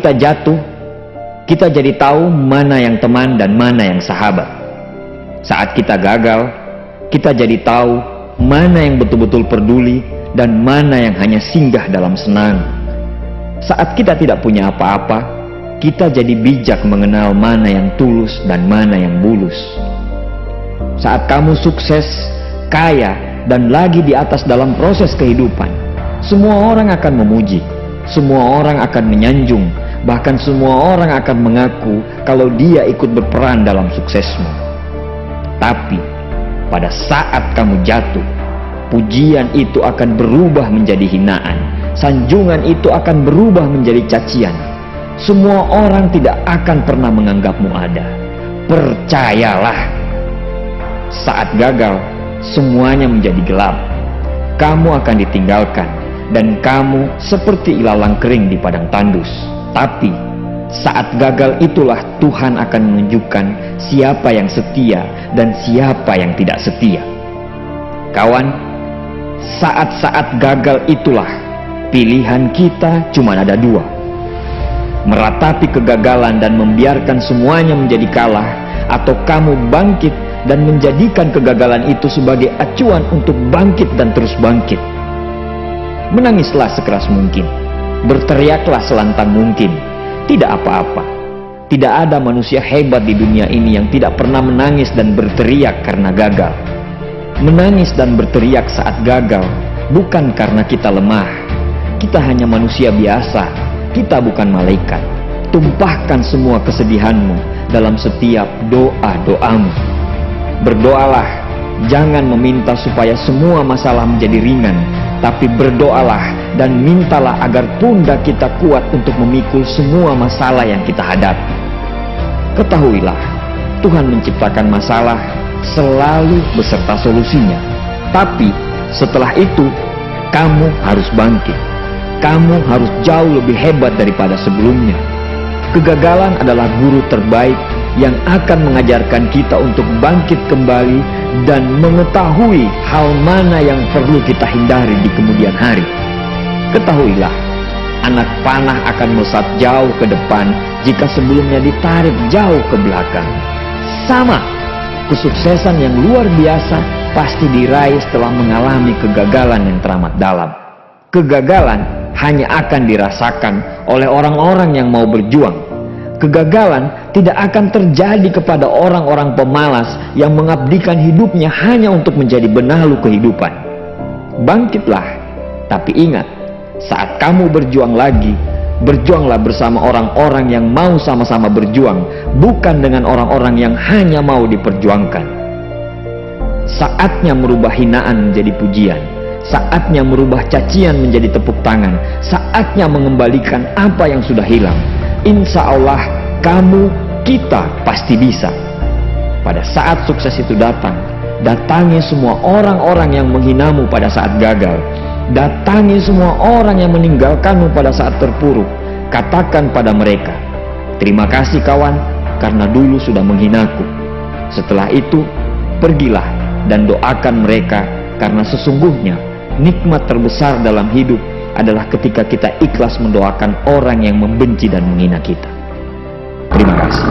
kita jatuh, kita jadi tahu mana yang teman dan mana yang sahabat. Saat kita gagal, kita jadi tahu mana yang betul-betul peduli dan mana yang hanya singgah dalam senang. Saat kita tidak punya apa-apa, kita jadi bijak mengenal mana yang tulus dan mana yang bulus. Saat kamu sukses, kaya, dan lagi di atas dalam proses kehidupan, semua orang akan memuji, semua orang akan menyanjung, bahkan semua orang akan mengaku kalau dia ikut berperan dalam suksesmu. Tapi pada saat kamu jatuh, pujian itu akan berubah menjadi hinaan, sanjungan itu akan berubah menjadi cacian. Semua orang tidak akan pernah menganggapmu ada. Percayalah, saat gagal, semuanya menjadi gelap. Kamu akan ditinggalkan, dan kamu seperti ilalang kering di padang tandus. Tapi saat gagal itulah Tuhan akan menunjukkan siapa yang setia dan siapa yang tidak setia. Kawan, saat-saat gagal itulah pilihan kita cuma ada dua: meratapi kegagalan dan membiarkan semuanya menjadi kalah, atau kamu bangkit dan menjadikan kegagalan itu sebagai acuan untuk bangkit dan terus bangkit. Menangislah sekeras mungkin, berteriaklah selantang mungkin. Tidak apa-apa. Tidak ada manusia hebat di dunia ini yang tidak pernah menangis dan berteriak karena gagal. Menangis dan berteriak saat gagal bukan karena kita lemah. Kita hanya manusia biasa. Kita bukan malaikat. Tumpahkan semua kesedihanmu dalam setiap doa-doamu. Berdoalah, jangan meminta supaya semua masalah menjadi ringan, tapi berdoalah dan mintalah agar pundak kita kuat untuk memikul semua masalah yang kita hadapi. Ketahuilah, Tuhan menciptakan masalah selalu beserta solusinya. Tapi setelah itu, kamu harus bangkit. Kamu harus jauh lebih hebat daripada sebelumnya. Kegagalan adalah guru terbaik yang akan mengajarkan kita untuk bangkit kembali dan mengetahui hal mana yang perlu kita hindari di kemudian hari. Ketahuilah, anak panah akan melesat jauh ke depan jika sebelumnya ditarik jauh ke belakang. Sama, kesuksesan yang luar biasa pasti diraih setelah mengalami kegagalan yang teramat dalam. Kegagalan hanya akan dirasakan oleh orang-orang yang mau berjuang. Kegagalan tidak akan terjadi kepada orang-orang pemalas yang mengabdikan hidupnya hanya untuk menjadi benalu kehidupan. Bangkitlah, tapi ingat, saat kamu berjuang lagi, berjuanglah bersama orang-orang yang mau sama-sama berjuang, bukan dengan orang-orang yang hanya mau diperjuangkan. Saatnya merubah hinaan menjadi pujian. Saatnya merubah cacian menjadi tepuk tangan. Saatnya mengembalikan apa yang sudah hilang. Insya Allah, kamu, kita pasti bisa. Pada saat sukses itu datang, datangi semua orang-orang yang menghinamu pada saat gagal. Datangi semua orang yang meninggalkanmu pada saat terpuruk. Katakan pada mereka, terima kasih kawan, karena dulu sudah menghinaku. Setelah itu, pergilah dan doakan mereka, karena sesungguhnya nikmat terbesar dalam hidup adalah ketika kita ikhlas mendoakan orang yang membenci dan menghina kita. Terima kasih.